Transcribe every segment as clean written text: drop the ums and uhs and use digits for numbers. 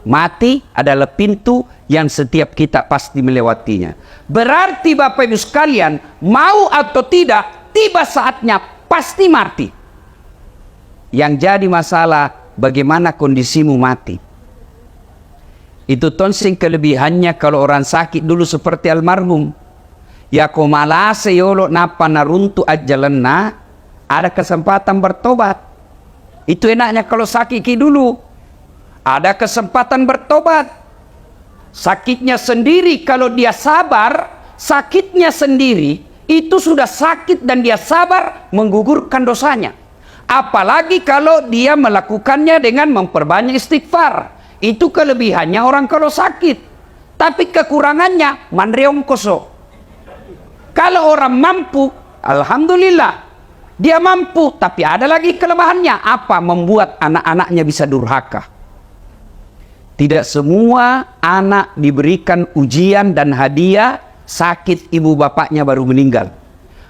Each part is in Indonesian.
Mati adalah pintu yang setiap kita pasti melewatinya. Berarti Bapak Ibu sekalian, mau atau tidak, tiba saatnya pasti mati. Yang jadi masalah, bagaimana kondisimu mati. Itu tonsing kelebihannya kalau orang sakit dulu seperti almarhum. Ya ko malase yolo napa naruntu ajalenna, ada kesempatan bertobat. Itu enaknya kalau sakit dulu. Ada kesempatan bertobat. Sakitnya sendiri kalau dia sabar, sakitnya sendiri itu sudah sakit dan dia sabar menggugurkan dosanya. Apalagi kalau dia melakukannya dengan memperbanyak istighfar. Itu kelebihannya orang kalau sakit. Tapi kekurangannya manreong koso. Kalau orang mampu, alhamdulillah, dia mampu. Tapi ada lagi kelemahannya. Apa? Membuat anak-anaknya bisa durhaka. Tidak semua anak diberikan ujian dan hadiah sakit ibu bapaknya baru meninggal.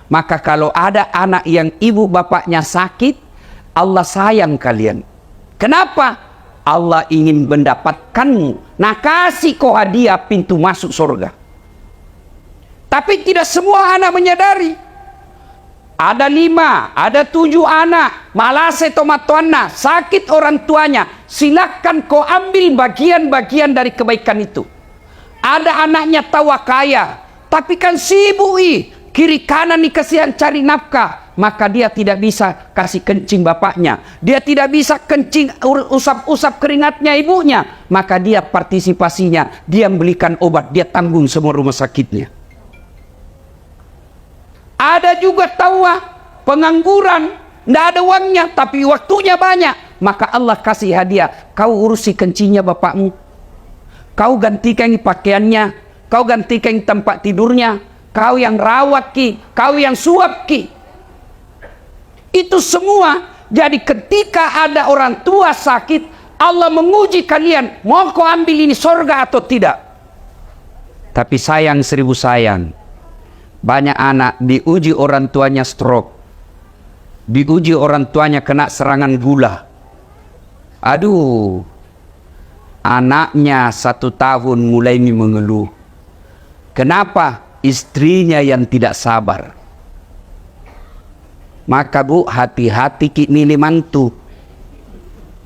Maka kalau ada anak yang ibu bapaknya sakit, Allah sayang kalian. Kenapa? Allah ingin mendapatkanmu. Nah, kasih kau hadiah pintu masuk surga. Tapi tidak semua anak menyadari. Ada 5, ada 7 anak, malase tomatoana, sakit orang tuanya. Silakan kau ambil bagian-bagian dari kebaikan itu. Ada anaknya tawakaya, tapi kan sibuk kiri kanan nih kasihan cari nafkah. Maka dia tidak bisa kasih kencing bapaknya. Dia tidak bisa kencing usap-usap keringatnya ibunya. Maka dia partisipasinya, dia belikan obat, dia tanggung semua rumah sakitnya. Ada juga tawa, pengangguran, tidak ada uangnya, tapi waktunya banyak. Maka Allah kasih hadiah, kau urusi kencingnya bapakmu, kau gantikan pakaiannya, kau gantikan tempat tidurnya, kau yang rawat kau yang suap Itu semua. Jadi ketika ada orang tua sakit, Allah menguji kalian, mau kau ambil ini surga atau tidak. Tapi sayang 1000 sayang, banyak anak diuji orang tuanya stroke, diuji orang tuanya kena serangan gula. Aduh, anaknya 1 tahun mulai mengeluh. Kenapa? Istrinya yang tidak sabar. Maka bu, hati-hati ki milih mantu.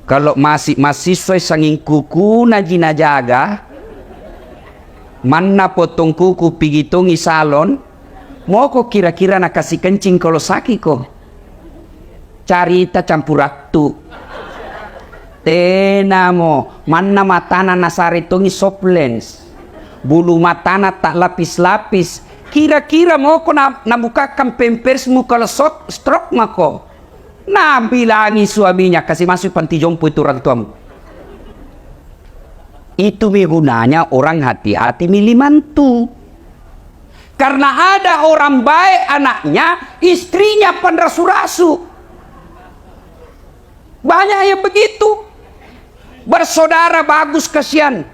Kalau masih mahasiswa sanging kuku najina jaga, mana potong kuku pigitongi salon, mau kok kira-kira nak kasih kencing kalau sakit kok? Carita campur waktu. Tenamo, mana matana nasaritongi soplens, bulu matana tak lapis-lapis. Kira-kira mau kok nabukakan pempersmu kalau stroke mako? Nah, bilangi suaminya kasih masuk panti jompo itu orang tuamu. Itu gunanya orang hati-hati milih mantu. Karena ada orang baik anaknya, istrinya penrasu-rasu. Banyak yang begitu. Bersaudara bagus kasihan.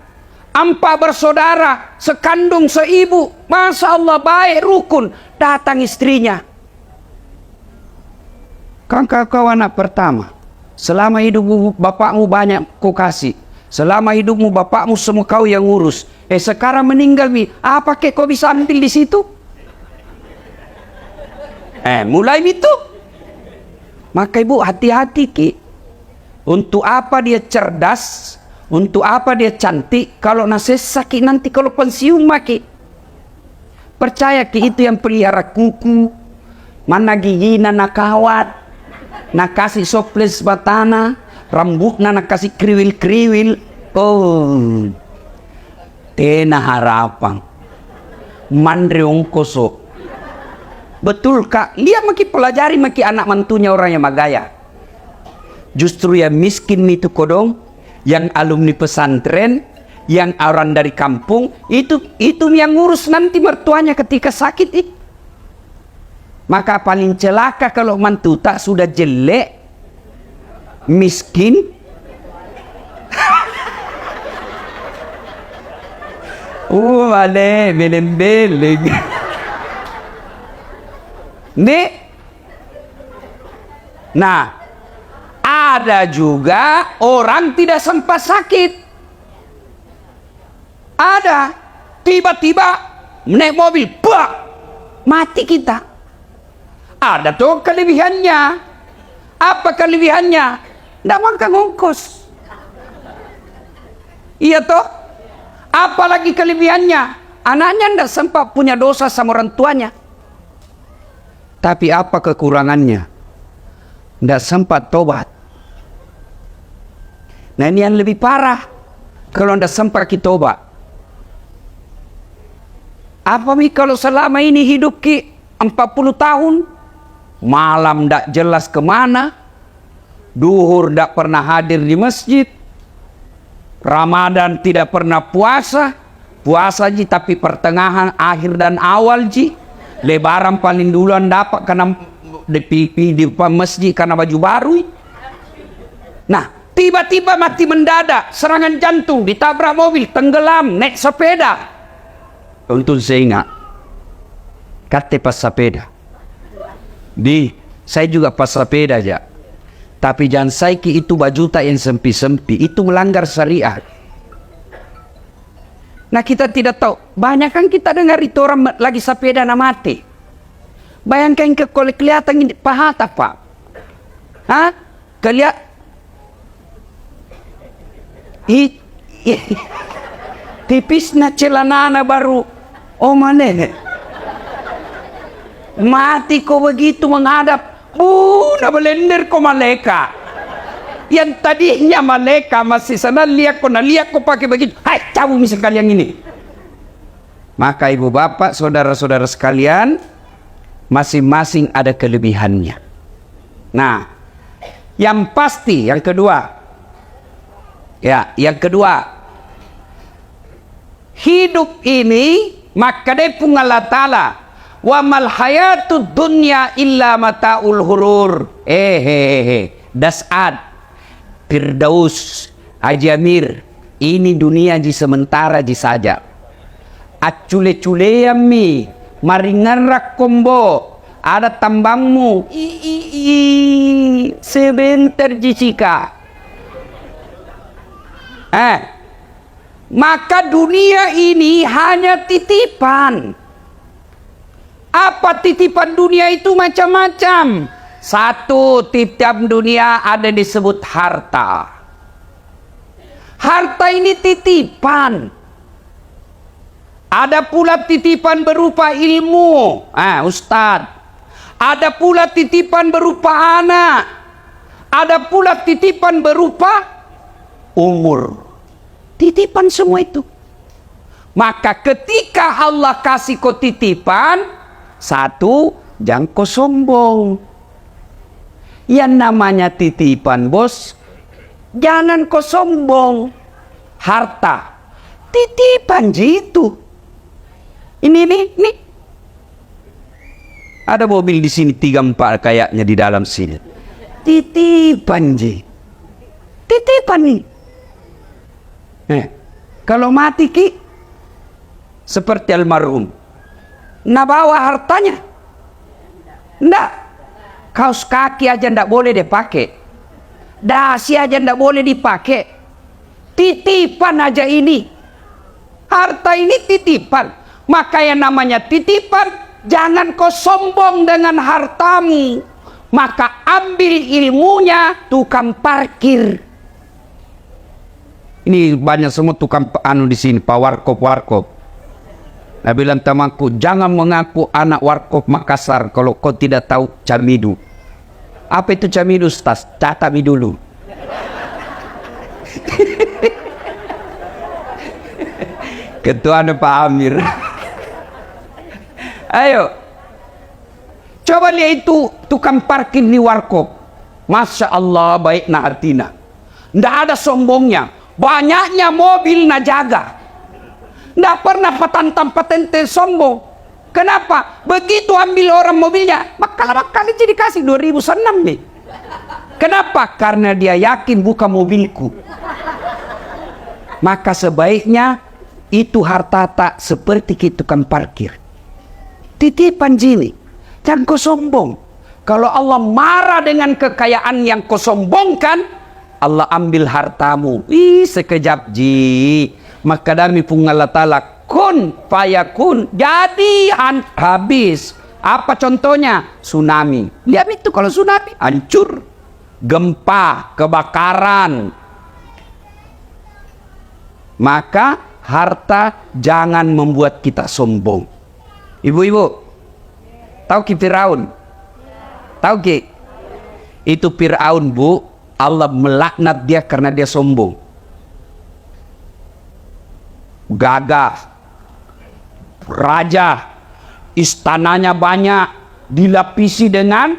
Ampa bersaudara, sekandung seibu. Masya Allah baik, rukun. Datang istrinya. Kan kau anak pertama. Selama hidupmu bapakmu banyak kau kasih. Selama hidupmu bapakmu semua kau yang ngurus. Sekarang meninggal apa kek kau bisa ambil di situ? Mulai itu. Maka ibu hati-hati ki. Untuk apa dia cerdas? Untuk apa dia cantik? Kalau sakit nanti kalau pensiun maki. Percaya ki itu yang pelihara kuku. Mana giginya nak kawat. Nak kasih soples batana. Rambutnya nak kasih kriwil-kriwil. Oh, tena harapan mandreong koso. Betul kak, lihat maki pelajari maki anak mantunya orang yang magaya. Justru yang miskin itu kodong, yang alumni pesantren, yang orang dari kampung, itu yang ngurus nanti mertuanya ketika sakit. Maka paling celaka kalau mantu tak sudah jelek, miskin. Vale, beleng-beleng. Nih. Nah, ada juga orang tidak sempat sakit. Ada tiba-tiba naik mobil, bak, mati kita. Ada tuh kelebihannya. Apa kelebihannya? Nggak makan ongkos. Iya toh? Apalagi kelebihannya? Anaknya nggak sempat punya dosa sama orang tuanya. Tapi apa kekurangannya? Nggak sempat tobat. Nah ini yang lebih parah. Kalau nggak sempat kita tobat. Apa mi kalau selama ini hidup ki 40 tahun, malam ndak jelas kemana, duhur ndak pernah hadir di masjid, Ramadan tidak pernah puasa, puasa ji tapi pertengahan, akhir dan awal ji, Lebaran paling duluan dapat karena di masjid karena baju baru. Nah tiba-tiba mati mendadak, serangan jantung, ditabrak mobil, tenggelam, naik sepeda. Untuk saya ingat, kata pas sepeda. Saya juga pas sepeda aja. Tapi jangan saiki itu bajuta yang sempi-sempi, itu melanggar syariat. Nah kita tidak tahu, banyak kan kita dengar itu orang lagi sepeda na mati. Bayangkan kalau kelihatan ini paha apa? Hah? Tipisnya celana baru. Oh mana? Mati kau begitu menghadap. Nak belender kau malaikat. Yang tadinya malaikat masih sana lihat kau pakai begitu. Hai, cabut misal kalian ini. Maka ibu bapak, saudara-saudara sekalian, masing-masing ada kelebihannya. Nah, yang pasti, yang kedua. Ya, yang kedua. Hidup ini maka dia pun Allah Ta'ala wa mal hayatud dunya illa mata'ul hurur. Das'ad Firdaus Haji Amir, ini dunia di sementara di saja. Acule-cule yami maringan rakombo ada tambangmu sebentar jisika. Maka dunia ini hanya titipan. Apa titipan dunia itu? Macam-macam. Satu, titipan dunia ada disebut harta. Harta ini titipan. Ada pula titipan berupa ilmu, Ustadz. Ada pula titipan berupa anak. Ada pula titipan berupa umur. Titipan semua itu. Maka ketika Allah kasih kau titipan, satu, jangan kau sombong. Yang namanya titipan bos, jangan kau sombong. Harta, titipan jitu. Ini. Ada mobil di sini 3-4 kayaknya di dalam sini. Titipan ji. Titipan nih. Kalau mati ki seperti almarhum, nak bawa hartanya, ndak, kaos kaki aja ndak boleh dipakai, dasi aja ndak boleh dipakai, titipan aja ini, harta ini titipan. Maka yang namanya titipan, jangan kau sombong dengan hartamu, maka ambil ilmunya, tukang parkir. Ini banyak semua tukang di sini, Pak Warkop. Nah bilang temanku, jangan mengaku anak Warkop Makassar kalau kau tidak tahu camidu. Apa itu camidu, Ustaz? Catami dulu. Ketua Pak Amir. Ayo. Coba lihat itu tukang parkir di Warkop. Masya Allah baik na artina. Nggak ada sombongnya. Banyaknya mobil na jaga. Nggak pernah patente sombong. Kenapa? Begitu ambil orang mobilnya, bakal itu dikasih 2.000 senam nih. Kenapa? Karena dia yakin bukan mobilku. Maka sebaiknya itu harta tak seperti tukang parkir. Titipan jini. Jangan kau sombong. Kalau Allah marah dengan kekayaan yang kau sombongkan, Allah ambil hartamu. Sekejap ji. maka dami pun Allah Ta'ala kun fayakun, jadi habis. Apa contohnya? Tsunami. Lihat itu, kalau tsunami hancur, gempa, kebakaran. Maka harta jangan membuat kita sombong. Ibu-ibu, tahu ki Firaun? Tahu ki? Itu Firaun, Bu, Allah melaknat dia karena dia sombong. Gagah, raja, istananya banyak, dilapisi dengan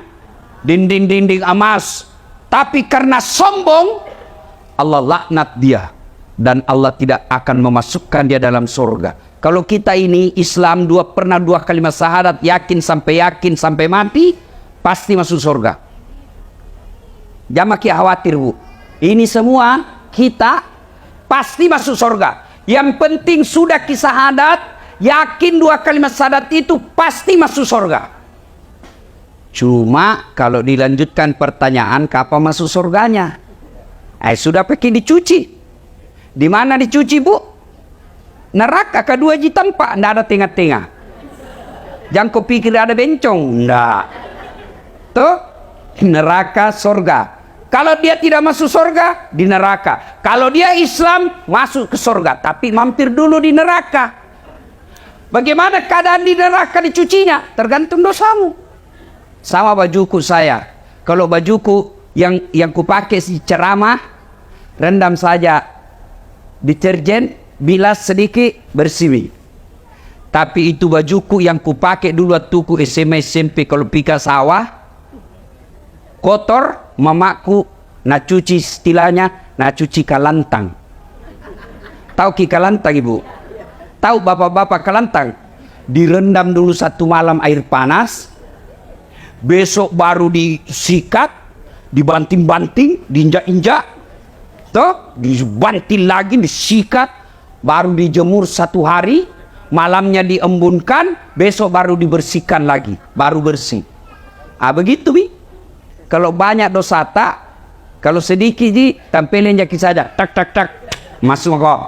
dinding-dinding emas. Tapi karena sombong, Allah laknat dia. Dan Allah tidak akan memasukkan dia dalam surga. Kalau kita ini Islam pernah dua kalimat syahadat, yakin sampai mati, pasti masuk surga. Jangan khawatir, Bu. Ini semua kita pasti masuk surga. Yang penting sudah syahadat, yakin dua kalimat syahadat itu pasti masuk surga. Cuma kalau dilanjutkan pertanyaan, kapan masuk surganya? Sudah pakai dicuci. Di mana dicuci, Bu? Neraka kedua ji tampak, tidak ada tengah-tengah. Jangan kau pikir ada bencong, tidak. Tuh, neraka surga. Kalau dia tidak masuk surga, di neraka. Kalau dia Islam, masuk ke surga, tapi mampir dulu di neraka. Bagaimana keadaan di neraka dicucinya? Tergantung dosamu. Sama bajuku saya. Kalau bajuku yang kupakai si ceramah, rendam saja deterjen, bilas sedikit, bersih. Tapi itu bajuku yang kupakai dulu waktu ku SMA SMP, kalau pika sawah kotor, mamaku nak cuci, istilahnya nak cuci kalantang. Tahu ki kalantang, Ibu? Tahu bapak-bapak kalantang? Direndam dulu satu malam air panas, besok baru disikat, dibanting-banting, diinjak-injak, toh dibanting lagi, disikat, baru dijemur satu hari, malamnya diembunkan, besok baru dibersihkan lagi, baru bersih. Begitu, Bi. Kalau banyak dosa tak, kalau sedikit di tampilin jaki saja, tak tak tak, masuk kok.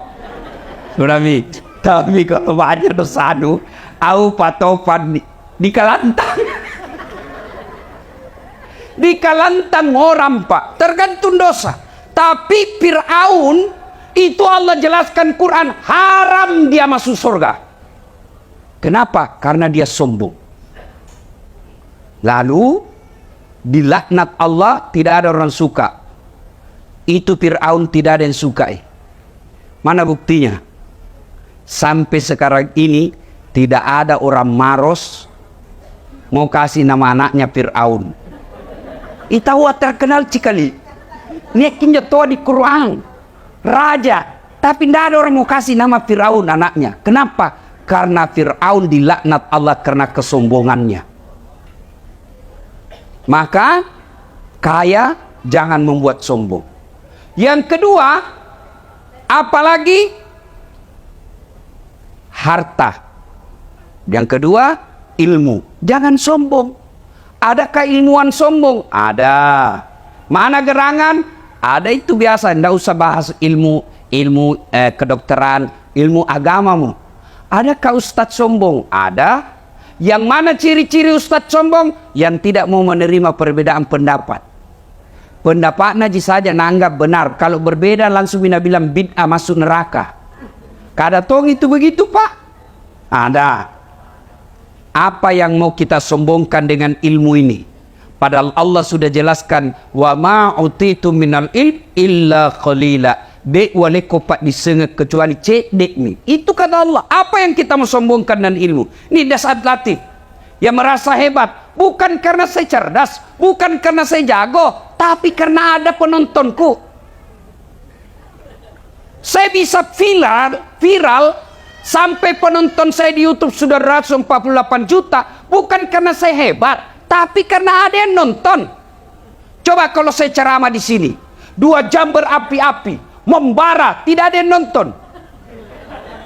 Sudah, Bi. Tapi kalau banyak dosa au patopan di kalantang. Di kalantang orang, Pak, tergantung dosa. Tapi Fir'aun itu Allah jelaskan Quran, haram dia masuk surga. Kenapa? Karena dia sombong. Lalu dilaknat Allah, tidak ada orang suka. Itu Fir'aun tidak ada yang suka. Mana buktinya? Sampai sekarang ini tidak ada orang Maros mau kasih nama anaknya Fir'aun. Itawa terkenal sekali. Nekinnya tua di Quran, raja, tapi tidak ada orang mau kasih nama Fir'aun anaknya. Kenapa? Karena Fir'aun dilaknat Allah karena kesombongannya. Maka kaya jangan membuat sombong. Yang kedua, apalagi harta. Yang kedua, ilmu. Jangan sombong. Adakah ilmuwan sombong? Ada. Mana gerangan? Ada, itu biasa. Tidak usah bahas ilmu kedokteran, ilmu agamamu. Adakah ustadz sombong? Ada. Yang mana ciri-ciri ustadz sombong? Yang tidak mau menerima perbedaan pendapat. Pendapatnya saja nanggap benar. Kalau berbeda langsung bilang bid'ah, masuk neraka. Kada tong itu begitu, Pak? Ada. Apa yang mau kita sombongkan dengan ilmu ini? Padahal Allah sudah jelaskan, wa ma utitu minal ilm illa qalila. Dek wale kopat disengek kecuali cedek nih. Itu kata Allah. Apa yang kita mau sombongkan dengan ilmu? Ini dasar latif. Yang merasa hebat bukan karena saya cerdas, bukan karena saya jago, tapi karena ada penontonku. Saya bisa viral sampai penonton saya di YouTube sudah 148 juta, bukan karena saya hebat, tapi karena ada yang nonton. Coba kalau saya ceramah di sini 2 jam berapi-api, membara, tidak ada yang nonton.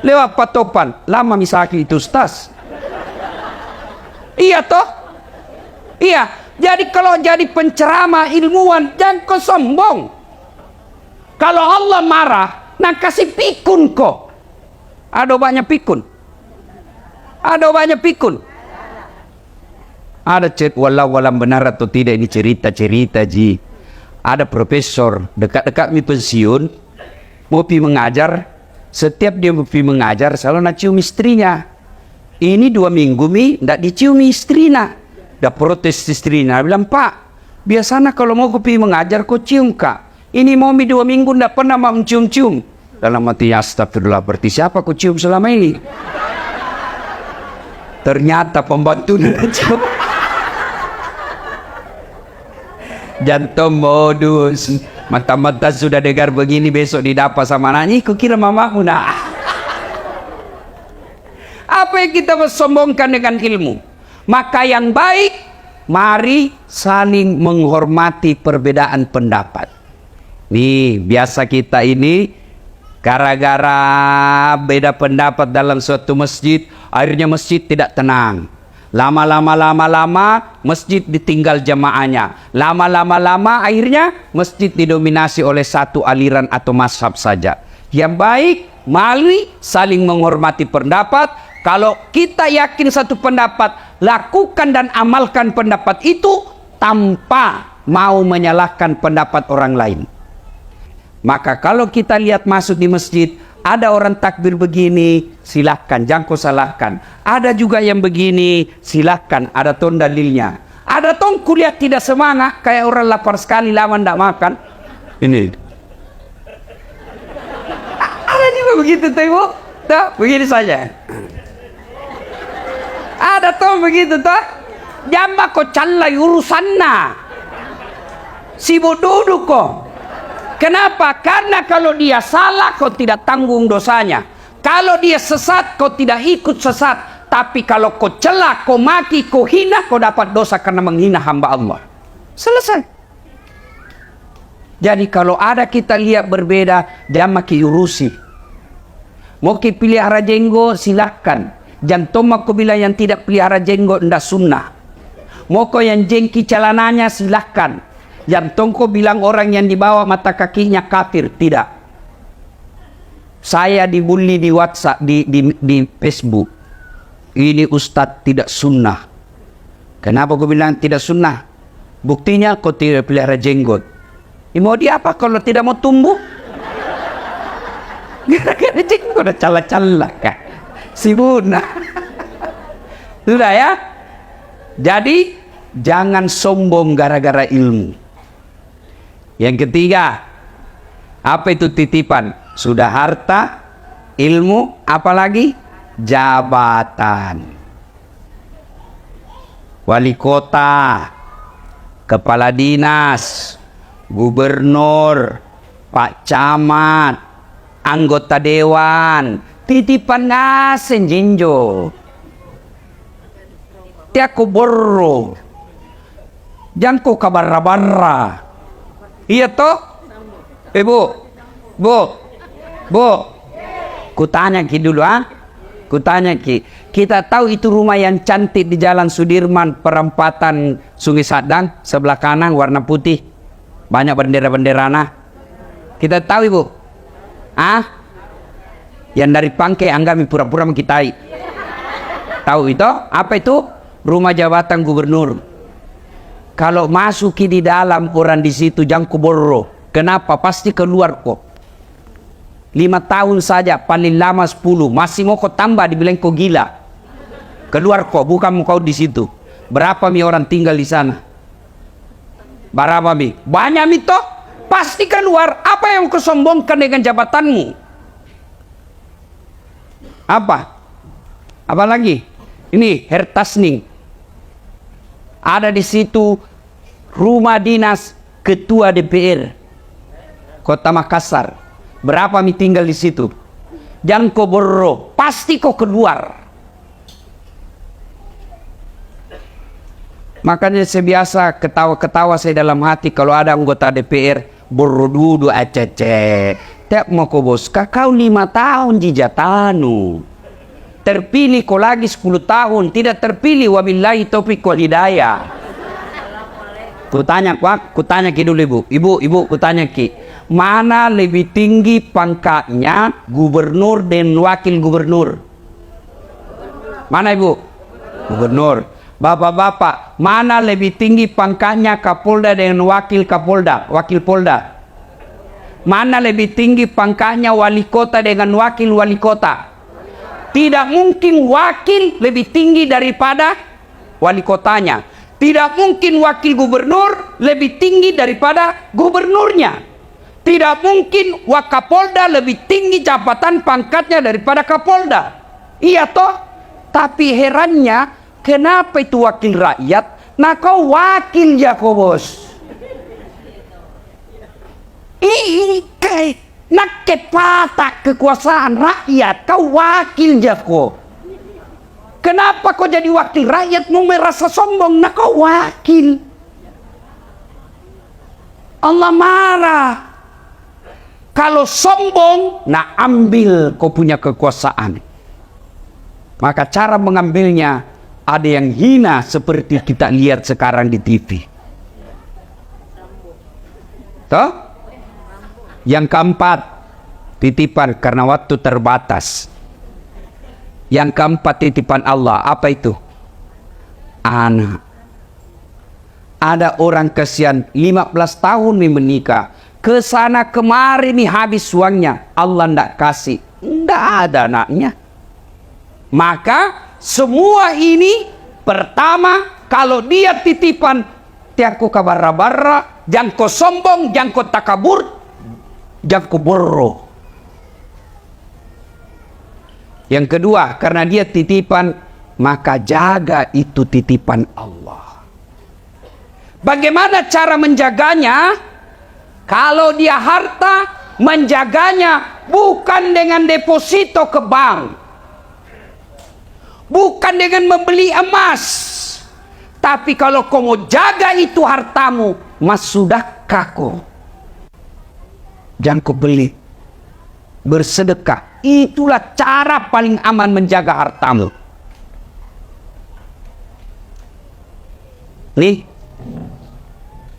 Lewat patopan, lama misalnya itu Ustaz. Iya toh? Iya. Jadi kalau jadi penceramah ilmuwan, jangan kau sombong. Kalau Allah marah, nak kasih pikun kok. Ada banyak pikun. Ada banyak pikun. Ada walau benar atau tidak ini cerita-cerita ji. Ada profesor dekat-dekat mi pensiun mau pi mengajar. Setiap dia mau pi mengajar selalu nak cium istrinya. Ini 2 minggu mi ndak dicium istrinya. Dah protes istrinya bilang, "Pak, biasanya kalau mau pi mengajar kau cium kak. Ini mau mi 2 minggu ndak pernah mau cium-cium." Dalam hati, astagfirullah, berarti siapa kau cium selama ini? Ternyata pembantu cium. Jantung modus. Mata-mata sudah dengar begini, besok didapat sama anaknya. Kau kira mamaku nak? Apa yang kita bersombongkan dengan ilmu? Maka yang baik, mari saling menghormati perbedaan pendapat. Nih, biasa kita ini gara-gara beda pendapat dalam suatu masjid, akhirnya masjid tidak tenang. Lama-lama masjid ditinggal jamaahnya. Lama-lama akhirnya masjid didominasi oleh satu aliran atau mazhab saja. Yang baik, mari saling menghormati pendapat. Kalau kita yakin satu pendapat, lakukan dan amalkan pendapat itu tanpa mau menyalahkan pendapat orang lain. Maka kalau kita lihat masuk di masjid, ada orang takbir begini, silahkan, jangan kau salahkan. Ada juga yang begini, silahkan, ada ton dalilnya. Ada ton kuliah tidak semangat, kayak orang lapar sekali, lama tidak makan. Ini. Ada juga begitu, Ibu. Tuh, begini saja. Ada ton begitu, tuh. Jamba kau calai urusannya. Sibuk duduk kok. Kenapa? Karena kalau dia salah, kau tidak tanggung dosanya. Kalau dia sesat, kau tidak ikut sesat. Tapi kalau kau celak, kau maki, kau hina, kau dapat dosa karena menghina hamba Allah. Selesai. Jadi kalau ada kita lihat berbeda, dia maki urusi. Mau ki pelihara jenggot, silahkan. Jantung aku bilang yang tidak pelihara jenggot, ndak sunnah. Mau kau yang jengki celananya, silahkan. Yang tongko bilang orang yang dibawa mata kakinya kafir, tidak. Saya dibully di WhatsApp, di Facebook. Ini ustadz tidak sunnah. Kenapa kau bilang tidak sunnah? Buktinya kau tidak pelihara jenggot. Mau dia apa kalau tidak mau tumbuh? Gara-gara jenggot udah cala-cala kan? Sibuna. Sudah ya. Jadi jangan sombong gara-gara ilmu. Yang ketiga, apa itu titipan? Sudah harta, ilmu, apalagi jabatan. Wali kota, kepala dinas, gubernur, pak camat, anggota dewan, titipan ngasen jinjo. Tiako borro, jangko kabarra-barra. Iya toh? Bu, kutanya ki dulu kutanya ki. Kita tahu itu rumah yang cantik di Jalan Sudirman, perempatan Sungai Sadang, sebelah kanan warna putih, banyak bendera-benderana. Kita tahu ibu? Yang dari Pangke anggami pura-pura mengkitai. Tahu itu? Apa itu? Rumah jabatan gubernur. Kalau masuk di dalam orang di situ jangan kuborro. Kenapa? Pasti keluar kok. 5 tahun saja, paling lama 10. Masih mau kau tambah, dibilang kau gila. Keluar kok, bukan kau di situ. Berapa mi orang tinggal di sana? Berapa mi? Banyak mi toh? Pasti keluar. Apa yang kau sombongkan dengan jabatanmu? Apa? Apa lagi? Ini Hertasning. Ada di situ rumah dinas ketua DPR Kota Makassar. Berapa mi tinggal di situ? Jangan kau borro, pasti kau keluar. Makanya saya biasa ketawa-ketawa saya dalam hati kalau ada anggota DPR borro dulu acece. Tiap mau kau bos, kau 5 tahun jijatanu. Terpilih kau lagi 10 tahun, tidak terpilih wabillahi taufiq wal hidayah. Kutanya ki dulu ibu, kutanya ki, mana lebih tinggi pangkatnya gubernur dan wakil gubernur? Mana ibu? Gubernur. Bapak-bapak, mana lebih tinggi pangkatnya Kapolda dengan wakil Kapolda, wakil Polda? Mana lebih tinggi pangkatnya wali kota dengan wakil wali kota? Tidak mungkin wakil lebih tinggi daripada wali kotanya. Tidak mungkin wakil gubernur lebih tinggi daripada gubernurnya. Tidak mungkin wakapolda lebih tinggi jabatan pangkatnya daripada kapolda. Iya toh? Tapi herannya, kenapa itu wakil rakyat? Nah kau wakil ya kau bos. Nak kepatak kekuasaan rakyat, kau wakil ya kau. Kenapa kau jadi wakil rakyat mau merasa sombong? Nah kau wakil. Allah marah. Kalau sombong, nah ambil kau punya kekuasaan. Maka cara mengambilnya ada yang hina seperti kita lihat sekarang di TV. Toh? Yang keempat, titipan karena waktu terbatas. Yang keempat, titipan Allah. Apa itu? Anak. Ada orang kesian 15 tahun menikah. Kesana kemari nih habis uangnya. Allah ndak kasih. Ndak ada anaknya. Maka semua ini pertama kalau dia titipan tiangku kabarra-barra, jangko sombong, jangko takabur, jangko borro. Yang kedua, karena dia titipan, maka jaga itu titipan Allah. Bagaimana cara menjaganya? Kalau dia harta, menjaganya bukan dengan deposito ke bank. Bukan dengan membeli emas. Tapi kalau kau mau jaga itu hartamu, mas sudah kau. Jangan kau beli. Bersedekah. Itulah cara paling aman menjaga hartamu. Nih.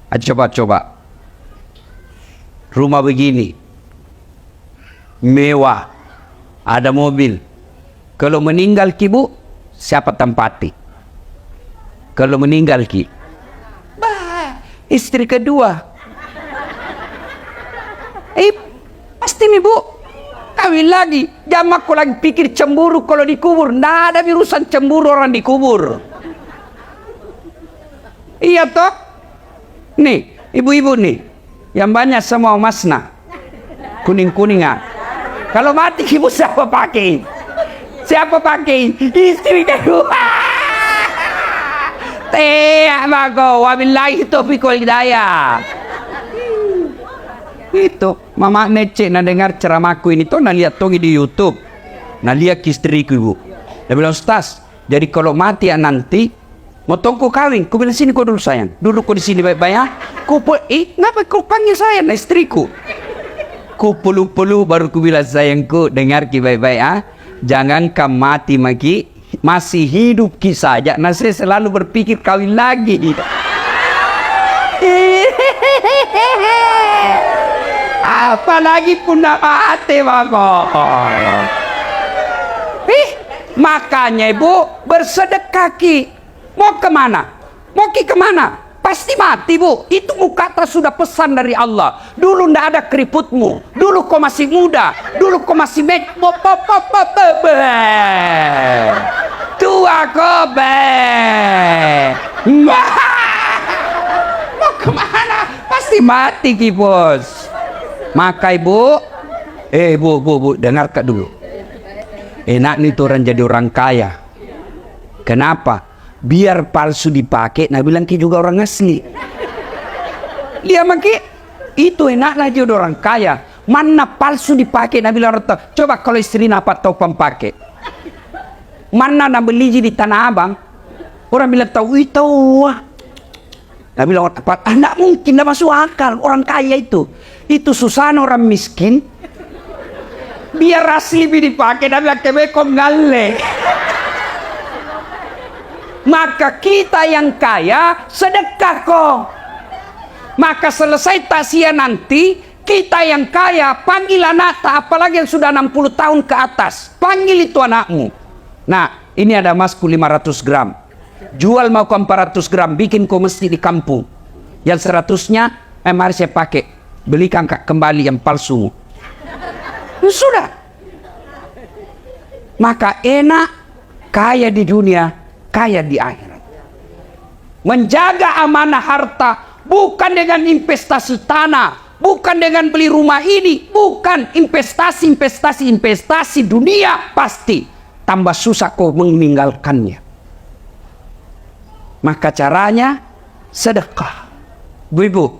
Coba-coba. Rumah begini. Mewah. Ada mobil. Kalau meninggal kibu, siapa tempati? Kalau meninggal ki, istri kedua. Pasti nih bu, kawin lagi. Jamak kau lagi pikir cemburu kalau dikubur. Nggak ada urusan cemburu orang dikubur. Iya toh? Nih, ibu-ibu nih, yang banyak semua masna, kuning-kuningan. Kalau mati ibu siapa pakai? Siapa pakai? Istri kedua. Bago, wabillahi taufiq wal hidayah. Itu mama Nece na dengar ceramahku ini tuh, na lihat tongi di YouTube, na lihat istriku ibu. Dia bilang, Ustaz, jadi kalau mati ya nanti mau tongku kawin. Ku bilang, sini kau dulu sayang, duduk kau di sini baik-baik ya. Ngapa kau panggil saya, na istriku? Ku pelu-pelu baru ku bilang, sayangku, dengar ki baik-baik ya. Jangan kau mati maki, masih hidup ki saja. Nah saya selalu berpikir kawin lagi. Apalagi pundak mati bago. Makanya ibu bersedekah ki. Mau kemana? Mau ki kemana? Pasti mati bu. Itu kata sudah pesan dari Allah. Dulu ndak ada keriputmu. Dulu kau masih muda. Dulu kau masih tua kau mau kemana? Pasti mati ki bos. Maka ibu, bu, dengar kak dulu. Enak nih tuh orang jadi orang kaya. Kenapa? Biar palsu dipakai, nah bilang ki juga orang asli. Dia maki itu enaklah jadi orang kaya. Mana palsu dipakai, nah bilang orang tahu. Coba kalau istri napa tahu pakai. Mana nak beli di Tanah Abang, orang bilang tahu itu. Nah bilang apa? Tidak mungkin, tidak masuk akal orang kaya itu. Itu susah orang miskin. Biar asli dipakai, nah bilang kebekom ngale. Maka kita yang kaya sedekah kok. Maka selesai tasya nanti Kita yang kaya, panggil anak, apalagi yang sudah 60 tahun ke atas. Panggil itu anakmu. Nah, ini ada emasku 500 gram. Jual mau ke 400 gram, bikin kau mesti di kampung. Yang 100-nya, mari saya pakai. Belikan kembali yang palsu. Sudah. Maka enak, kaya di dunia, kaya di akhirat. Menjaga amanah harta, bukan dengan investasi tanah, bukan dengan beli rumah ini, bukan investasi dunia, pasti tambah susah kau meninggalkannya. Maka caranya sedekah. Bu-ibu,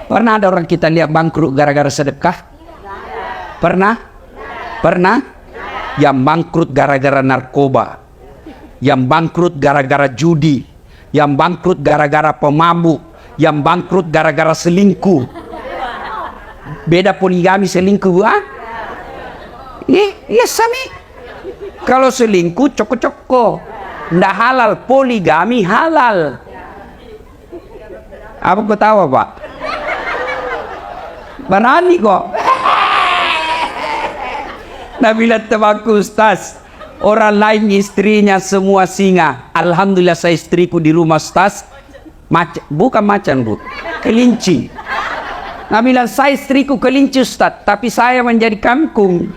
pernah ada orang kita lihat bangkrut gara-gara sedekah? Pernah? Yang bangkrut gara-gara narkoba, yang bangkrut gara-gara judi, yang bangkrut gara-gara pemabuk, yang bangkrut gara-gara selingkuh. Beda poligami selingkuh, Iya sami. Kalau selingkuh coko-coko, ndak halal. Poligami halal. Apa kau tahu, Pak? Berani kok. Nabila temanku Ustaz, orang lain istrinya semua singa. Alhamdulillah saya istriku di rumah Ustaz bukan macan, Bu, kelinci. Nah, bilang saya istriku kelinci Ustaz, tapi saya menjadi kangkung.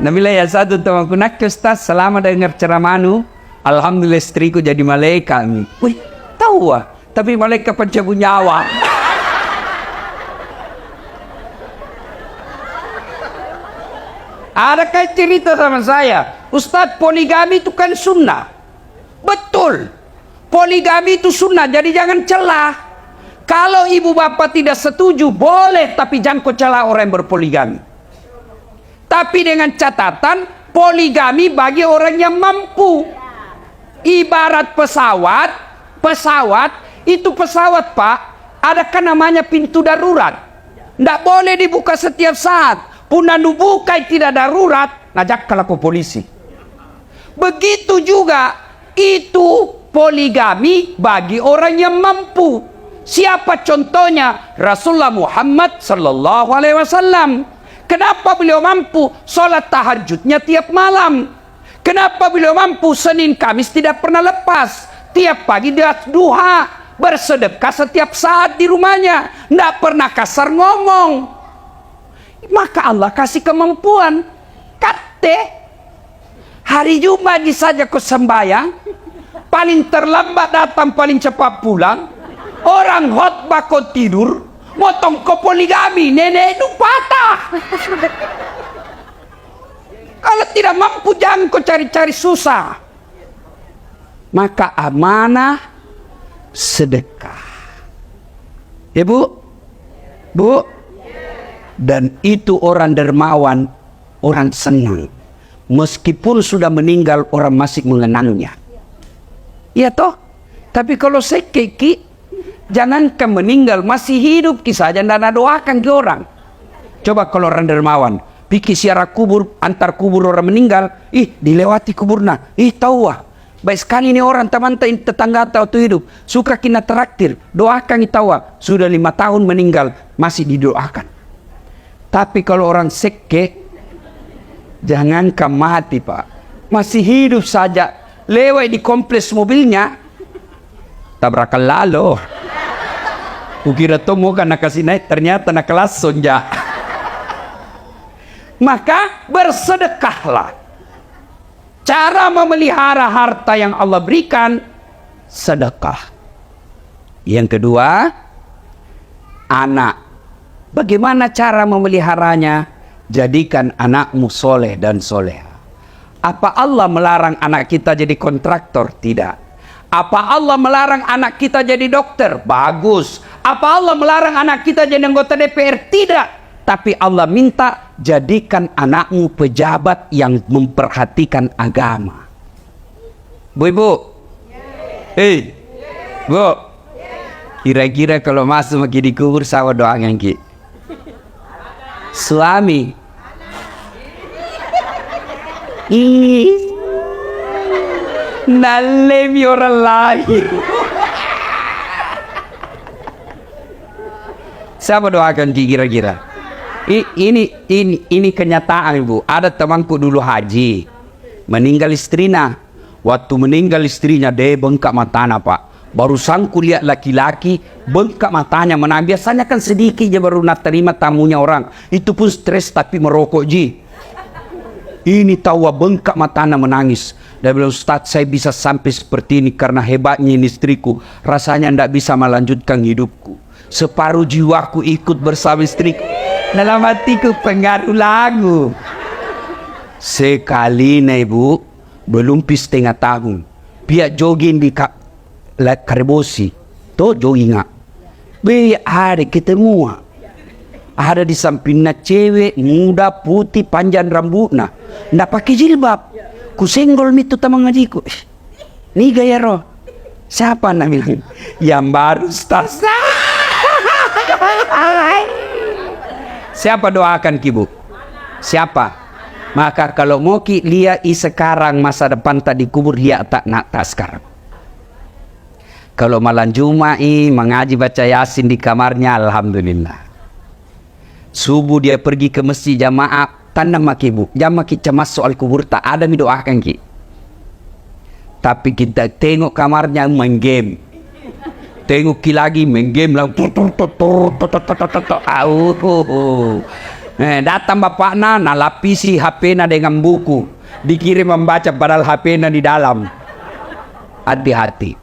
Nabila ya satu temanku nak Ustaz, selama dengar ceramahmu, alhamdulillah istriku jadi malaikat. Wih, tahu tapi malaikat pencabut nyawa. Adakah cerita sama saya, Ustadz, poligami itu kan sunnah. Betul, poligami itu sunnah, jadi jangan celah. Kalau ibu bapak tidak setuju, boleh, tapi jangan kau celah orang yang berpoligami. Tapi dengan catatan, poligami bagi orang yang mampu. Ibarat pesawat itu pesawat, Pak, ada kan namanya pintu darurat. Tidak boleh dibuka setiap saat. Puna nubuka tidak darurat, ngajak kalau polisi. Begitu juga itu poligami bagi orang yang mampu. Siapa contohnya? Rasulullah Muhammad sallallahu alaihi wasallam. Kenapa beliau mampu sholat tahajudnya tiap malam? Kenapa beliau mampu Senin Kamis tidak pernah lepas? Tiap pagi dia duha, bersedekah setiap saat di rumahnya, tidak pernah kasar ngomong. Maka Allah kasih kemampuan. Kate hari Jumat saja kau sembahyang, paling terlambat datang, paling cepat pulang. Orang khotbah kau tidur, motong kau poligami, nenek itu patah. Kalau tidak mampu jangan kau cari-cari susah. Maka amanah sedekah. Ya Bu? Dan itu orang dermawan, orang senang. Meskipun sudah meninggal, orang masih mengenangnya. Iya toh? Tapi kalau sekeki, jangankan meninggal, masih hidup kisah saja, dan doakan ke orang. Coba kalau orang dermawan, pikir siara kubur, antar kubur orang meninggal, dilewati kuburna, tahu baik sekali ini orang teman tetangga atau hidup, suka kena traktir, doakan itawa, sudah 5 tahun meninggal, masih didoakan. Tapi kalau orang seke, jangankan mati, Pak, masih hidup saja, lewat di kompleks mobilnya, tabrakan lalu. Kukira tomo kan kasih naik, ternyata nak kelas sonja. Maka bersedekahlah. Cara memelihara harta yang Allah berikan, sedekah. Yang kedua, anak. Bagaimana cara memeliharanya? Jadikan anakmu soleh dan soleha. Apa Allah melarang anak kita jadi kontraktor? Tidak. Apa Allah melarang anak kita jadi dokter? Bagus. Apa Allah melarang anak kita jadi anggota DPR? Tidak. Tapi Allah minta jadikan anakmu pejabat yang memperhatikan agama. Bu, Bu, kira-kira kalau masuk lagi di kubur, saya doakan ki. Suami, Ih, nalemi orang lain. Siapa doakan kira-kira? Ini kenyataan, Ibu. Ada temanku dulu haji, meninggal istrinya. Waktu meninggal istrinya, dia bengkak matanya, Pak. Barusan kulihat laki-laki bengkak matanya. Mana biasanya kan sedikit aja baru nak terima tamunya orang. Itu pun stres tapi merokok, Ji. Ini tahu bengkak matanya menangis. Dia bilang, Ustaz, saya bisa sampai seperti ini karena hebatnya ini istriku. Rasanya tidak bisa melanjutkan hidupku. Separuh jiwaku ikut bersama istriku. Dalam hatiku pengaruh lagu. Sekali nih, Bu, belum setengah tahun. Pihak jogging di Karebosi. Tuh jogging nggak? Ada ketemu. Ada di sampingnya cewek muda putih panjang rambutnya. Nggak pakai jilbab. Ku senggol itu tamang ngajiku. Nih gaya roh. Siapa namanya? Yang baru Ustaz. Siapa doakan Kibu? Siapa? Maka kalau mau ki lihat sekarang masa depan tadi kubur dia tak nak tak sekarang. Kalau malam Jumat mengaji baca Yasin di kamarnya, alhamdulillah. Subuh dia pergi ke masjid jamaah, tanda maki Bu, jamaah kita cemas soal kubur tak ada mi doakan ki. Tapi kita tengok kamarnya main game. Tengok ki lagi main game lah. Datang bapakna nalapisi HP-na dengan buku. Dikirim membaca padahal HP-na di dalam. Hati-hati.